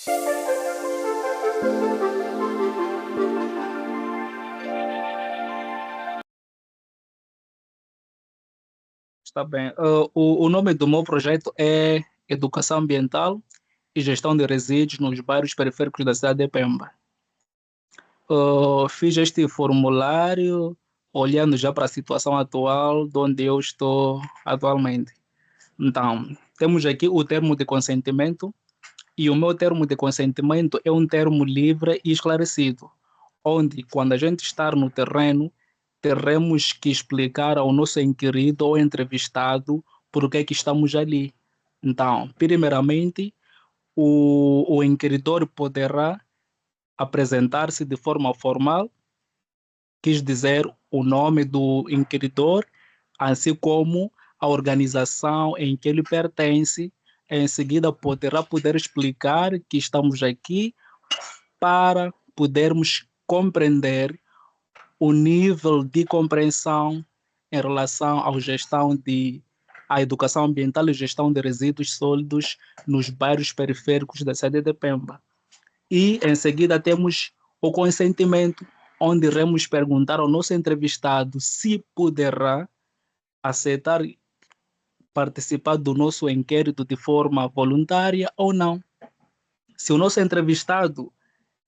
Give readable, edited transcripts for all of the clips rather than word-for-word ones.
Está bem. O nome do meu projeto é Educação Ambiental e Gestão de Resíduos nos bairros periféricos da cidade de Pemba. Fiz este formulário olhando já para a situação atual de onde eu estou atualmente. Então, temos aqui o termo de consentimento, e o meu termo de consentimento é um termo livre e esclarecido, onde, quando a gente estar no terreno, teremos que explicar ao nosso inquirido ou entrevistado por que é que estamos ali. Então, primeiramente, o inquiridor poderá apresentar-se de forma formal, quis dizer o nome do inquiridor, assim como a organização em que ele pertence. Em seguida, poder explicar que estamos aqui para podermos compreender o nível de compreensão em relação à educação ambiental e gestão de resíduos sólidos nos bairros periféricos da cidade de Pemba. E, em seguida, temos o consentimento, onde iremos perguntar ao nosso entrevistado se poderá aceitar participar do nosso inquérito de forma voluntária ou não. Se o nosso entrevistado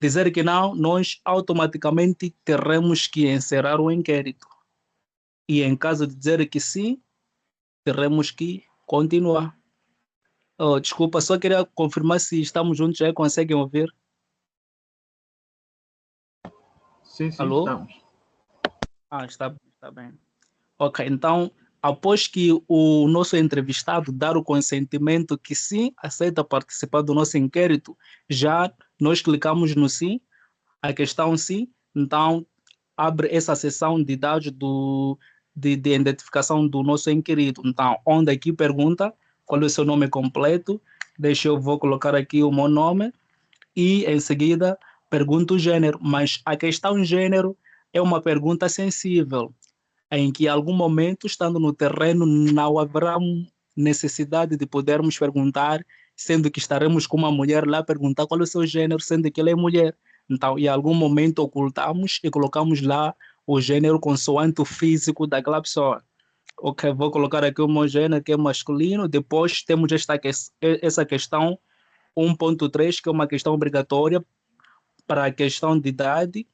dizer que não, nós automaticamente teremos que encerrar o inquérito. E em caso de dizer que sim, teremos que continuar. Oh, desculpa, só queria confirmar se estamos juntos aí, conseguem ouvir? Sim, sim, Alô? estamos. Está bem. Ok, então, após que o nosso entrevistado dar o consentimento que sim, aceita participar do nosso inquérito, já nós clicamos no sim, a questão sim, então abre essa seção de dados de identificação do nosso inquirido. Então, onde aqui pergunta qual é o seu nome completo, vou colocar aqui o meu nome e em seguida pergunto o gênero, mas a questão gênero é uma pergunta sensível, em que em algum momento, estando no terreno, não haverá necessidade de podermos perguntar, sendo que estaremos com uma mulher lá, perguntar qual é o seu gênero, sendo que ela é mulher. Então, em algum momento ocultamos e colocamos lá o gênero consoante o físico daquela pessoa. Ok, vou colocar aqui o meu gênero, que é masculino. Depois temos essa questão 1.3, que é uma questão obrigatória para a questão de idade.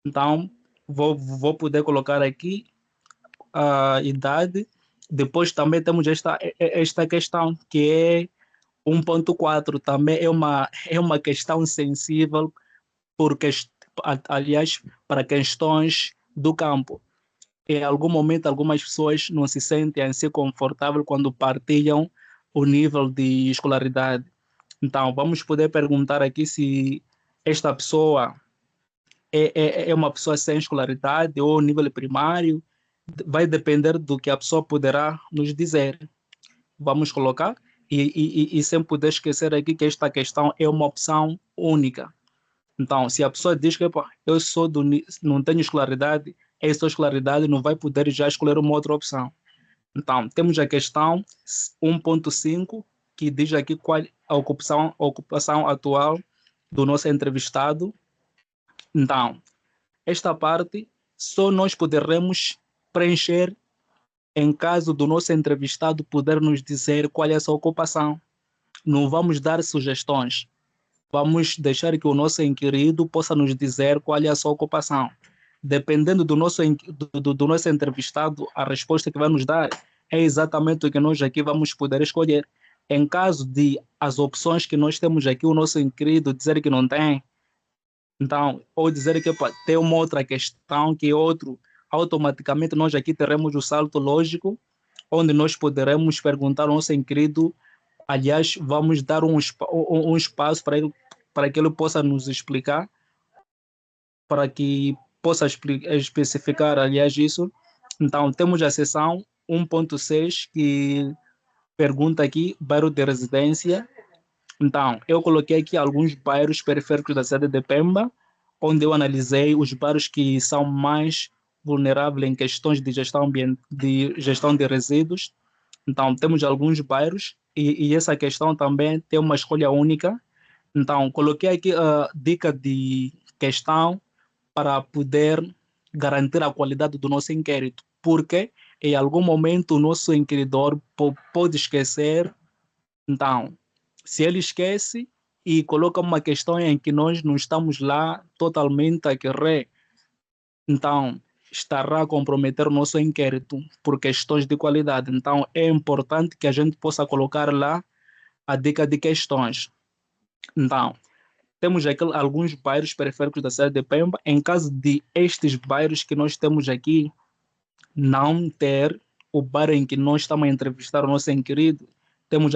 Então, vou poder colocar aqui a idade. Depois também temos esta questão, que é 1.4, também é uma questão sensível, porque, aliás, para questões do campo. Em algum momento, algumas pessoas não se sentem assim confortáveis quando partilham o nível de escolaridade. Então, vamos poder perguntar aqui se esta pessoa é uma pessoa sem escolaridade ou nível primário. Vai depender do que a pessoa poderá nos dizer. Vamos colocar, e sem poder esquecer aqui que esta questão é uma opção única. Então, se a pessoa diz que eu não tenho escolaridade, essa escolaridade não vai poder já escolher uma outra opção. Então, temos a questão 1.5, que diz aqui qual a ocupação atual do nosso entrevistado. Então, esta parte só nós poderemos preencher em caso do nosso entrevistado poder nos dizer qual é a sua ocupação. Não vamos dar sugestões. Vamos deixar que o nosso inquirido possa nos dizer qual é a sua ocupação. Dependendo do nosso entrevistado, a resposta que vai nos dar é exatamente o que nós aqui vamos poder escolher. Em caso de as opções que nós temos aqui, o nosso inquirido dizer que não tem, então, ou dizer que tem uma outra questão, que é outro, automaticamente nós aqui teremos o salto lógico, onde nós poderemos perguntar ao nosso inquirido. Aliás, vamos dar um espaço para que ele possa nos explicar, para que possa especificar, aliás, isso. Então, temos a seção 1.6, que pergunta aqui, bairro de residência. Então, eu coloquei aqui alguns bairros periféricos da cidade de Pemba, onde eu analisei os bairros que são mais vulneráveis em questões de gestão de resíduos. Então, temos alguns bairros, e essa questão também tem uma escolha única, Então, coloquei aqui a dica de questão para poder garantir a qualidade do nosso inquérito, porque em algum momento o nosso inquiridor pode esquecer. Então, se ele esquece e coloca uma questão em que nós não estamos lá totalmente a querer, então estará a comprometer o nosso inquérito por questões de qualidade. Então, é importante que a gente possa colocar lá a dica de questões. Então, temos aqui alguns bairros periféricos da cidade de Pemba. Em caso de estes bairros que nós temos aqui não ter o bairro em que nós estamos a entrevistar o nosso inquirido, temos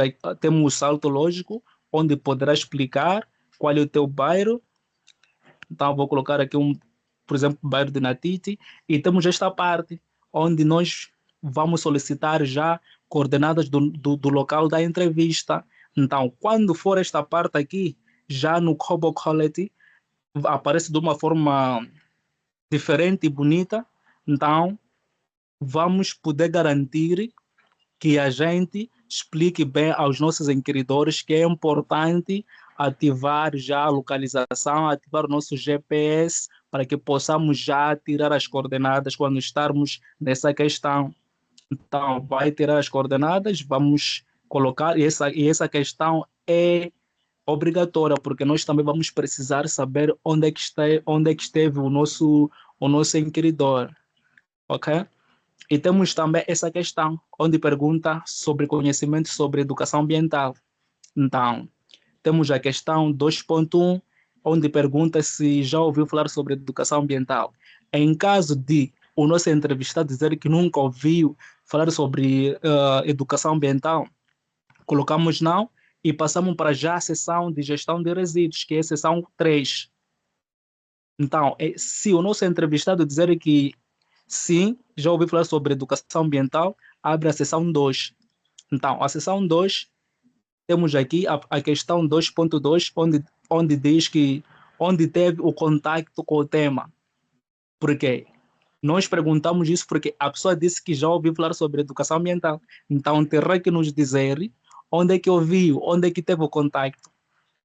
o salto lógico, onde poderá explicar qual é o teu bairro. Então, vou colocar aqui por exemplo, o bairro de Natite, e temos esta parte, onde nós vamos solicitar já coordenadas do local da entrevista. Então, quando for esta parte aqui, já no Robocollect, aparece de uma forma diferente e bonita. Então, vamos poder garantir que a gente explique bem aos nossos inquiridores que é importante ativar já a localização, ativar o nosso GPS para que possamos já tirar as coordenadas quando estarmos nessa questão. Então, vai tirar as coordenadas, vamos colocar, e essa questão é obrigatória, porque nós também vamos precisar saber onde é que esteve o nosso inquiridor, ok? E temos também essa questão, onde pergunta sobre conhecimento sobre educação ambiental. Então, temos a questão 2.1, onde pergunta se já ouviu falar sobre educação ambiental. Em caso de o nosso entrevistado dizer que nunca ouviu falar sobre educação ambiental, colocamos não e passamos para já a seção de gestão de resíduos, que é a seção 3. Então, se o nosso entrevistado dizer que sim, já ouvi falar sobre educação ambiental, abre a seção 2. Então, a seção 2, temos aqui a questão 2.2, onde diz que onde teve o contato com o tema. Por quê? Nós perguntamos isso porque a pessoa disse que já ouviu falar sobre educação ambiental. Então, terá que nos dizer onde é que ouviu, onde é que teve o contato.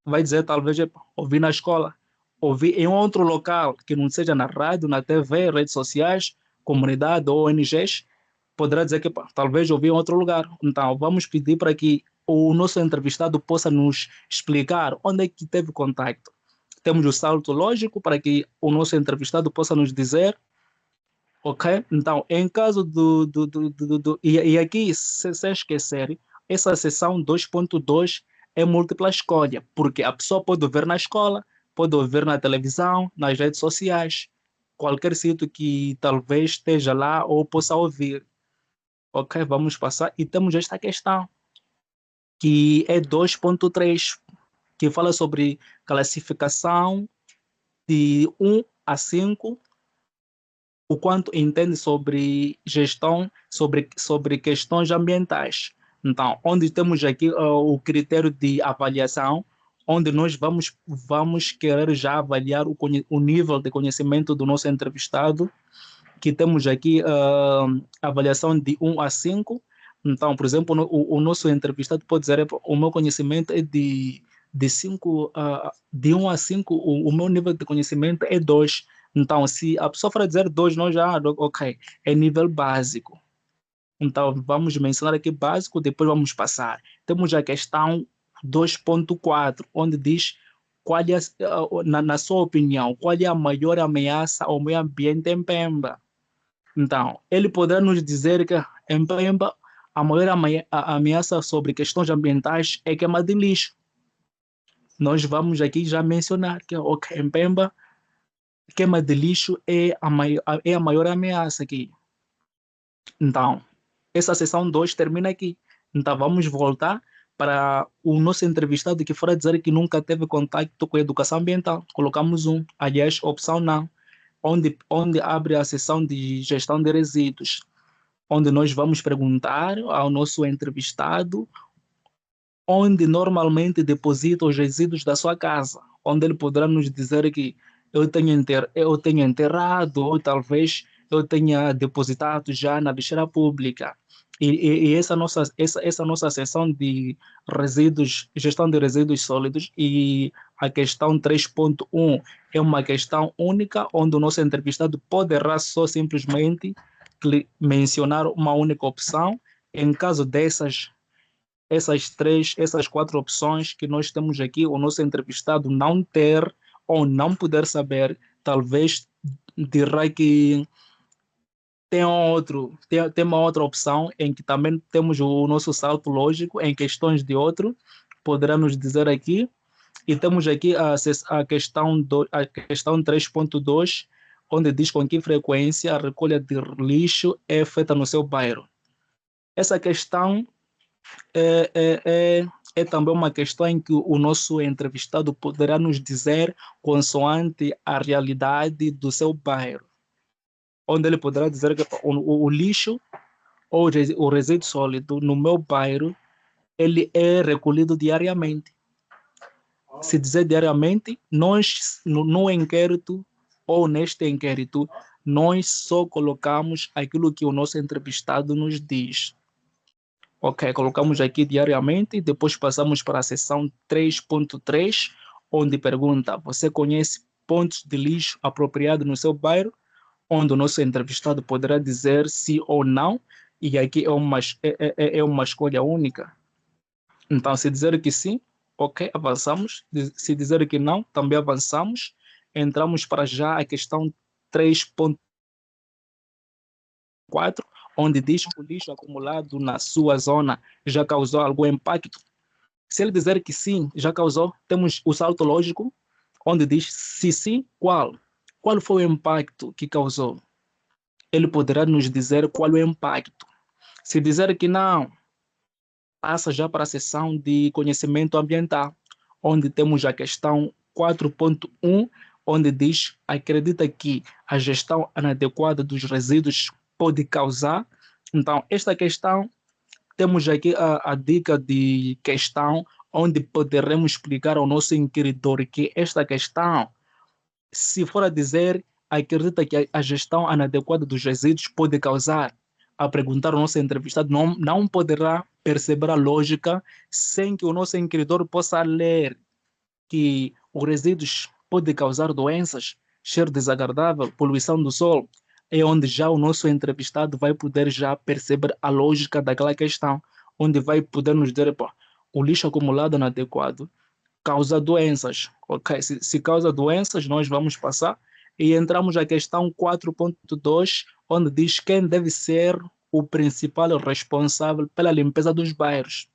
Vai dizer, talvez, ouvi na escola, ouvi em outro local, que não seja na rádio, na TV, redes sociais, comunidade ou ONGs, poderá dizer que talvez ouvi em outro lugar. Então, vamos pedir para que o nosso entrevistado possa nos explicar onde é que teve contato. Temos o salto lógico para que o nosso entrevistado possa nos dizer, ok? Então, em caso e aqui, sem esquecer, essa seção 2.2 é múltipla escolha, porque a pessoa pode ver na escola, pode ouvir na televisão, nas redes sociais, qualquer sítio que talvez esteja lá ou possa ouvir. Ok, vamos passar. E temos esta questão, que é 2.3, que fala sobre classificação de 1 a 5, o quanto entende sobre gestão, sobre questões ambientais. Então, onde temos aqui o critério de avaliação, onde nós vamos querer já avaliar o nível de conhecimento do nosso entrevistado, que temos aqui a avaliação de 1 a 5. Então, por exemplo, o nosso entrevistado pode dizer, o meu conhecimento é de 1 a 5, o meu nível de conhecimento é 2. Então, se a pessoa for dizer 2, nós já, ok, é nível básico. Então, vamos mencionar aqui básico, depois vamos passar. Temos a questão 2.4, onde diz qual é, na sua opinião, qual é a maior ameaça ao meio ambiente em Pemba. Então, ele poderá nos dizer que em Pemba a maior ameaça sobre questões ambientais é queima de lixo. Nós vamos aqui já mencionar que okay, em Pemba queima de lixo é a maior ameaça aqui. Então, essa sessão 2 termina aqui. Então, vamos voltar para o nosso entrevistado que for dizer que nunca teve contato com a educação ambiental. Colocamos aliás, opção não, onde abre a sessão de gestão de resíduos, onde nós vamos perguntar ao nosso entrevistado onde normalmente deposita os resíduos da sua casa, onde ele poderá nos dizer que eu tenho enterrado, ou talvez eu tenha depositado já na lixeira pública. E essa nossa seção de resíduos, gestão de resíduos sólidos, e A questão 3.1 é uma questão única, onde o nosso entrevistado poderá só simplesmente mencionar uma única opção. Em caso essas quatro opções que nós temos aqui, o nosso entrevistado não ter ou não poder saber, talvez dirá que tem uma outra opção em que também temos o nosso salto lógico em questões de outro, poderá nos dizer aqui. E temos aqui a questão 3.2, onde diz com que frequência a recolha de lixo é feita no seu bairro. Essa questão é também uma questão em que o nosso entrevistado poderá nos dizer consoante a realidade do seu bairro, onde ele poderá dizer que o lixo ou o resíduo sólido no meu bairro ele é recolhido diariamente. Se dizer diariamente, nós no inquérito ou neste inquérito, nós só colocamos aquilo que o nosso entrevistado nos diz. Ok, colocamos aqui diariamente e depois passamos para a seção 3.3, onde pergunta: você conhece pontos de lixo apropriados no seu bairro? Onde o nosso entrevistado poderá dizer sim ou não, e aqui é uma escolha única. Então, se dizer que sim, ok, avançamos. Se dizer que não, também avançamos. Entramos para já a questão 3.4, onde diz que o lixo acumulado na sua zona já causou algum impacto. Se ele dizer que sim, já causou, temos o salto lógico, onde diz se sim, qual? Qual foi o impacto que causou? Ele poderá nos dizer qual é o impacto. Se dizer que não, passa já para a seção de conhecimento ambiental, onde temos a questão 4.1, onde diz: acredita que a gestão inadequada dos resíduos pode causar. Então, esta questão, temos aqui a dica de questão, onde poderemos explicar ao nosso inquiridor que esta questão, se for a dizer, acredita que a gestão inadequada dos resíduos pode causar, a perguntar ao nosso entrevistado, não poderá perceber a lógica sem que o nosso inquiridor possa ler que os resíduos podem causar doenças, cheiro desagradável, poluição do solo. É onde já o nosso entrevistado vai poder já perceber a lógica daquela questão, onde vai poder nos dizer: pô, o lixo acumulado inadequado causa doenças. Ok, se causa doenças, nós vamos passar e entramos na questão 4.2, onde diz quem deve ser o principal responsável pela limpeza dos bairros.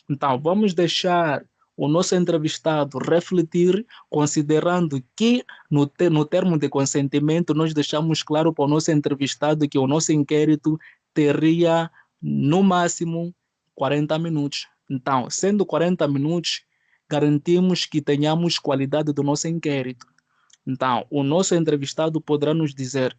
Então, vamos deixar o nosso entrevistado refletir, considerando que no termo de consentimento nós deixamos claro para o nosso entrevistado que o nosso inquérito teria no máximo 40 minutos. Então, sendo 40 minutos, garantimos que tenhamos qualidade do nosso inquérito. Então, o nosso entrevistado poderá nos dizer: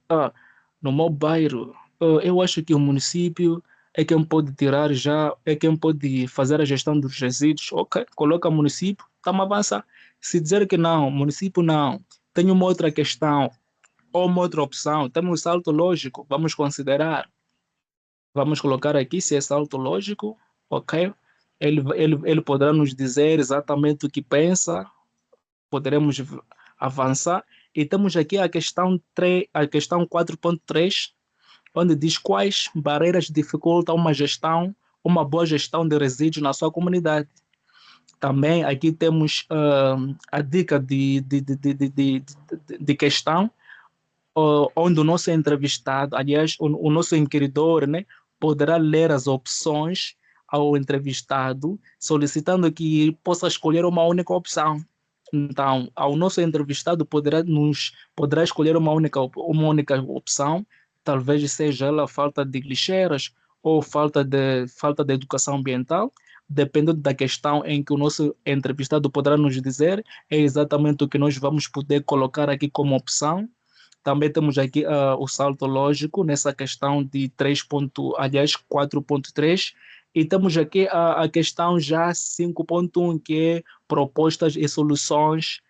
no meu bairro, eu acho que o município é quem pode tirar já, é quem pode fazer a gestão dos resíduos. Ok, coloca município, estamos a avançar. Se dizer que não, município não, tem uma outra questão ou uma outra opção, temos um salto lógico, vamos considerar. Vamos colocar aqui se é salto lógico, ok? Ele poderá nos dizer exatamente o que pensa, poderemos avançar. E temos aqui a questão 4.3, onde diz quais barreiras dificultam uma boa gestão de resíduos na sua comunidade. Também aqui temos a dica de questão, onde o nosso entrevistado, aliás, o nosso inquiridor, né, poderá ler as opções ao entrevistado, solicitando que possa escolher uma única opção. Então, ao nosso entrevistado poderá escolher uma única opção, talvez seja ela falta de lixeiras ou falta de educação ambiental, dependendo da questão em que o nosso entrevistado poderá nos dizer, é exatamente o que nós vamos poder colocar aqui como opção. Também temos aqui o salto lógico nessa questão de 4.3, e temos aqui a questão já 5.1, que é propostas e soluções.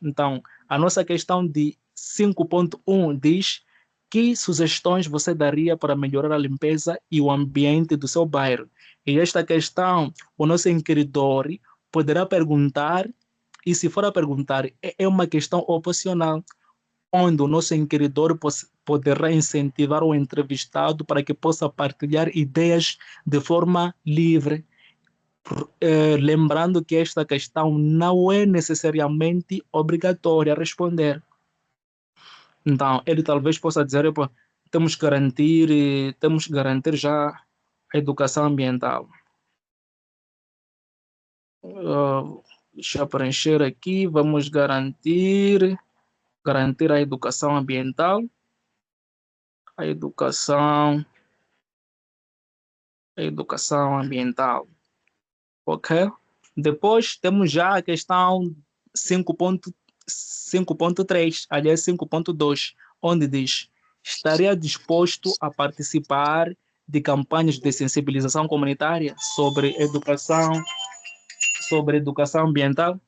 Então, a nossa questão de 5.1 diz: que sugestões você daria para melhorar a limpeza e o ambiente do seu bairro? E esta questão, o nosso inquiridor poderá perguntar, e se for a perguntar, é uma questão opcional, onde o nosso inquiridor poderá incentivar o entrevistado para que possa partilhar ideias de forma livre, lembrando que esta questão não é necessariamente obrigatória a responder. Então, ele talvez possa dizer, temos que garantir já a educação ambiental. Deixa eu preencher aqui, vamos garantir a educação ambiental, a educação ambiental, ok? Depois temos já a questão 5.3, aliás 5.2, onde diz: estaria disposto a participar de campanhas de sensibilização comunitária sobre educação ambiental?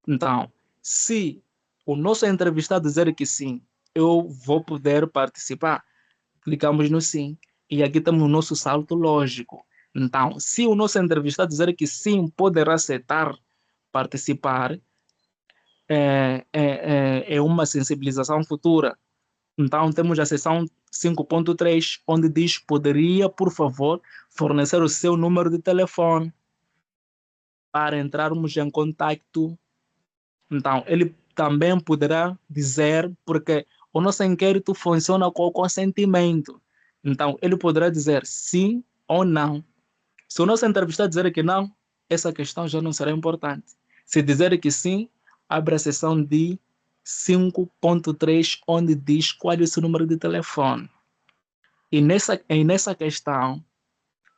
Então, se o nosso entrevistado dizer que sim, eu vou poder participar, clicamos no sim. E aqui temos o nosso salto lógico. Então, se o nosso entrevistado dizer que sim, poderá aceitar participar, é uma sensibilização futura. Então, temos a seção 5.3, onde diz: poderia, por favor, fornecer o seu número de telefone para entrarmos em contato. Então, ele também poderá dizer, porque o nosso inquérito funciona com o consentimento. Então, ele poderá dizer sim ou não. Se o nosso entrevistado dizer que não, essa questão já não será importante. Se dizer que sim, abre a seção de 5.3, onde diz qual é o seu número de telefone. E nessa questão,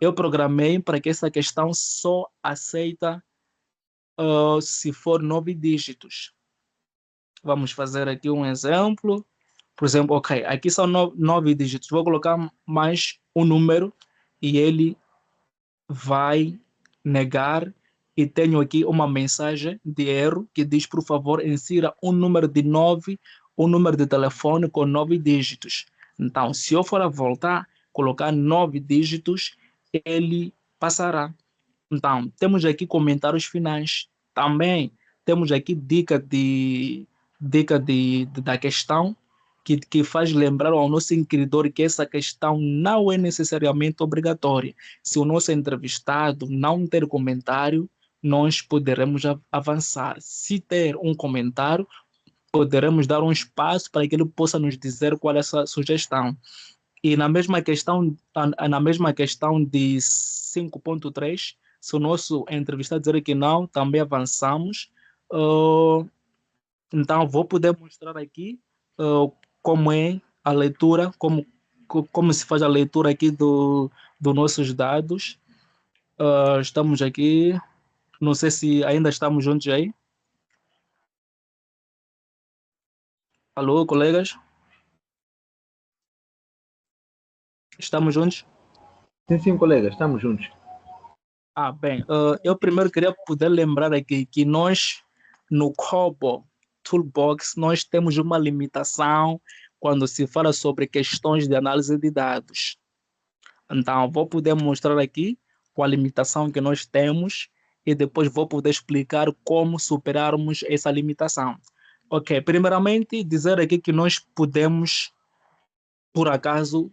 eu programei para que essa questão só aceita se for 9 dígitos. Vamos fazer aqui um exemplo. Por exemplo, ok, aqui são 9 dígitos. Vou colocar mais um número e ele vai negar. E tenho aqui uma mensagem de erro que diz: por favor, insira um número de 9, um número de telefone com 9 dígitos. Então, se eu for a voltar, colocar 9 dígitos, ele passará. Então, temos aqui comentários finais. Também temos aqui da questão que faz lembrar ao nosso inquiridor que essa questão não é necessariamente obrigatória. Se o nosso entrevistado não ter comentário, nós poderemos avançar. Se ter um comentário, poderemos dar um espaço para que ele possa nos dizer qual é a sua sugestão. E na mesma questão de 5.3, se o nosso entrevistado dizer que não, também avançamos. Então, vou poder mostrar aqui como é a leitura, como se faz a leitura aqui dos nossos dados. Estamos aqui, não sei se ainda estamos juntos aí. Alô, colegas? Estamos juntos? Sim, colega, estamos juntos. Bem, eu primeiro queria poder lembrar aqui que nós, no Kobo Toolbox, nós temos uma limitação quando se fala sobre questões de análise de dados. Então, vou poder mostrar aqui qual a limitação que nós temos e depois vou poder explicar como superarmos essa limitação. Ok, primeiramente, dizer aqui que nós podemos, por acaso,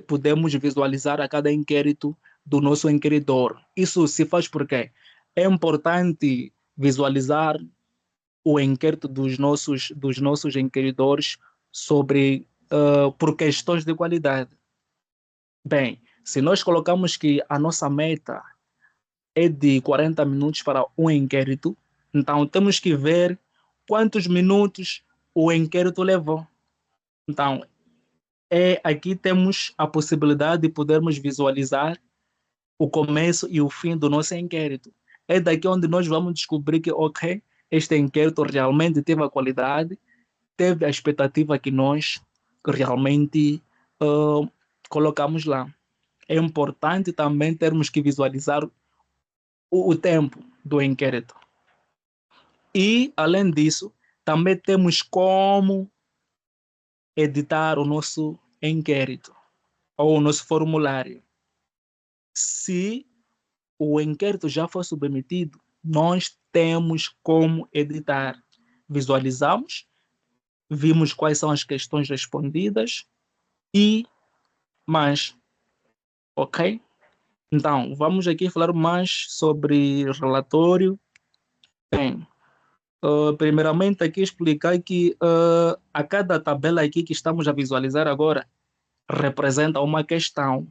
podemos visualizar a cada inquérito do nosso inquiridor. Isso se faz porque é importante visualizar o inquérito dos nossos inquiridores por questões de qualidade. Bem, se nós colocamos que a nossa meta é de 40 minutos para um inquérito, então temos que ver quantos minutos o inquérito levou. Então, aqui temos a possibilidade de podermos visualizar o começo e o fim do nosso inquérito. É daqui onde nós vamos descobrir que, ok, este inquérito realmente teve a qualidade, teve a expectativa que nós realmente colocamos lá. É importante também termos que visualizar o tempo do inquérito. E, além disso, também temos como editar o nosso inquérito ou o nosso formulário. Se o inquérito já foi submetido, nós temos como editar. Visualizamos, vimos quais são as questões respondidas e mais, ok? Então, vamos aqui falar mais sobre relatório. Bem, primeiramente aqui explicar que a cada tabela aqui que estamos a visualizar agora representa uma questão.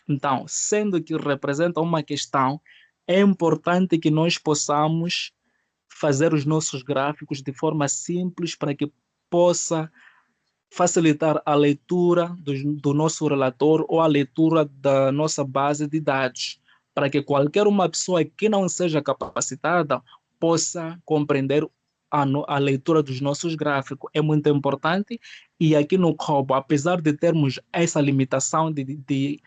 Então, sendo que representa uma questão, é importante que nós possamos fazer os nossos gráficos de forma simples para que possa facilitar a leitura do nosso relatório ou a leitura da nossa base de dados, para que qualquer uma pessoa que não seja capacitada possa compreender a leitura dos nossos gráficos. É muito importante e aqui no Kobo, apesar de termos essa limitação de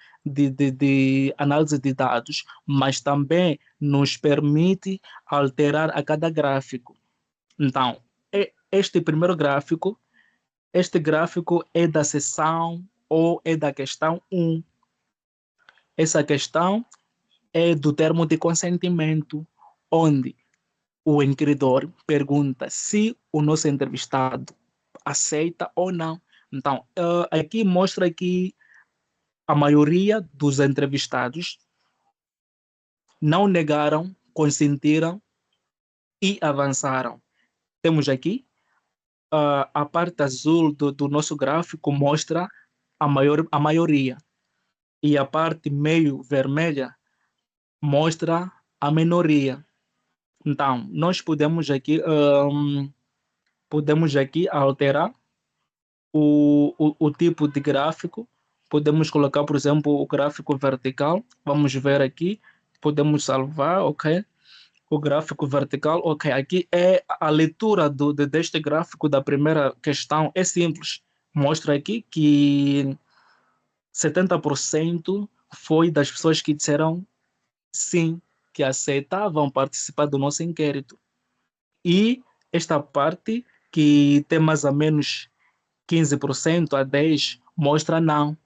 análise de dados, mas também nos permite alterar a cada gráfico. Então, este gráfico é da seção ou é da questão 1. Essa questão é do termo de consentimento, onde o inquiridor pergunta se o nosso entrevistado aceita ou não. Então, aqui mostra que a maioria dos entrevistados não negaram, consentiram e avançaram. Temos aqui a parte azul do nosso gráfico mostra a maioria e a parte meio vermelha mostra a minoria. Então, nós podemos aqui alterar o tipo de gráfico. Podemos colocar, por exemplo, o gráfico vertical. Vamos ver aqui. Podemos salvar, ok? O gráfico vertical, ok. Aqui é a leitura deste gráfico da primeira questão. É simples. Mostra aqui que 70% foi das pessoas que disseram sim, que aceitavam participar do nosso inquérito. E esta parte, que tem mais ou menos 15% a 10%, mostra não.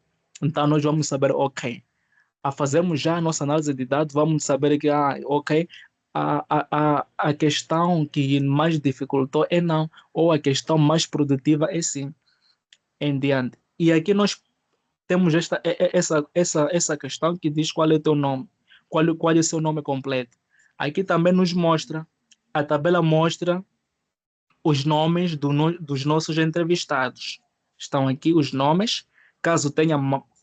Então, nós vamos saber, ok, a fazermos já a nossa análise de dados, vamos saber que, ok, a questão que mais dificultou é não, ou a questão mais produtiva é sim, em diante. E aqui nós temos essa questão que diz qual é o teu nome, qual é o seu nome completo. Aqui também nos mostra, a tabela mostra os nomes dos nossos entrevistados. Estão aqui os nomes, caso tenha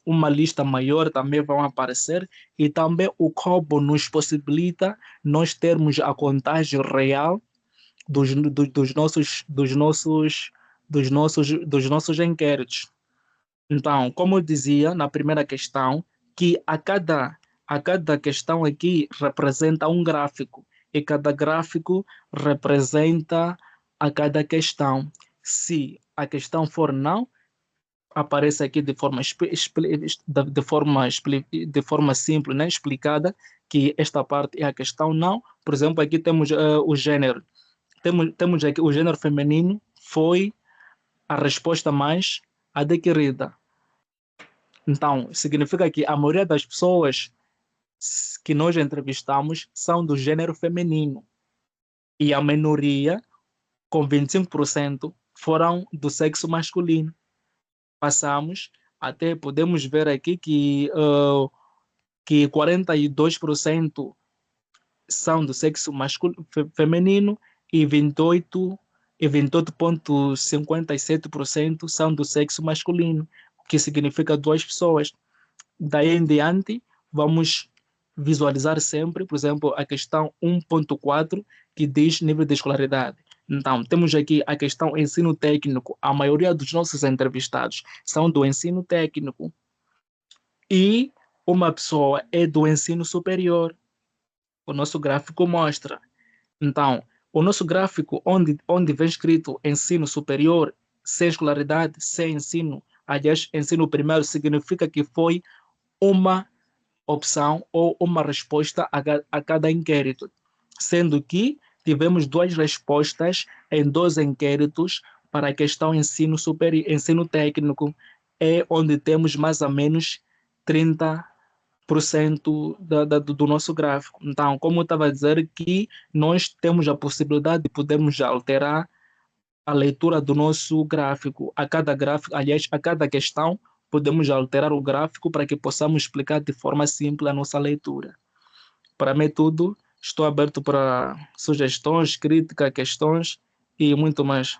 uma lista maior também vão aparecer, e também o Kobo nos possibilita nós termos a contagem real dos nossos inquéritos. Então, como eu dizia na primeira questão, que a cada questão aqui representa um gráfico, e cada gráfico representa a cada questão. Se a questão for não, aparece aqui de forma simples, né, explicada, que esta parte é a questão não. Por exemplo, aqui temos o gênero. Temos aqui o gênero feminino, foi a resposta mais adquirida. Então, significa que a maioria das pessoas que nós entrevistamos são do gênero feminino. E a minoria, com 25%, foram do sexo masculino. Passamos, até podemos ver aqui que 42% são do sexo feminino e 28,57% são do sexo masculino, o que significa duas pessoas. Daí em diante, vamos visualizar sempre, por exemplo, a questão 1.4, que diz nível de escolaridade. Então, temos aqui a questão ensino técnico. A maioria dos nossos entrevistados são do ensino técnico. E uma pessoa é do ensino superior. O nosso gráfico mostra. Então, o nosso gráfico, onde vem escrito ensino superior, sem escolaridade, sem ensino, aliás, ensino primário, significa que foi uma opção ou uma resposta a cada inquérito, sendo que tivemos duas respostas em dois inquéritos para a questão ensino superior, ensino técnico, é onde temos mais ou menos 30 do nosso gráfico. Então, como eu estava a dizer, que nós temos a possibilidade de podermos alterar a leitura do nosso gráfico. A cada gráfico, aliás, a cada questão, podemos alterar o gráfico para que possamos explicar de forma simples a nossa leitura. Para mim, é tudo. Estou aberto para sugestões, críticas, questões e muito mais.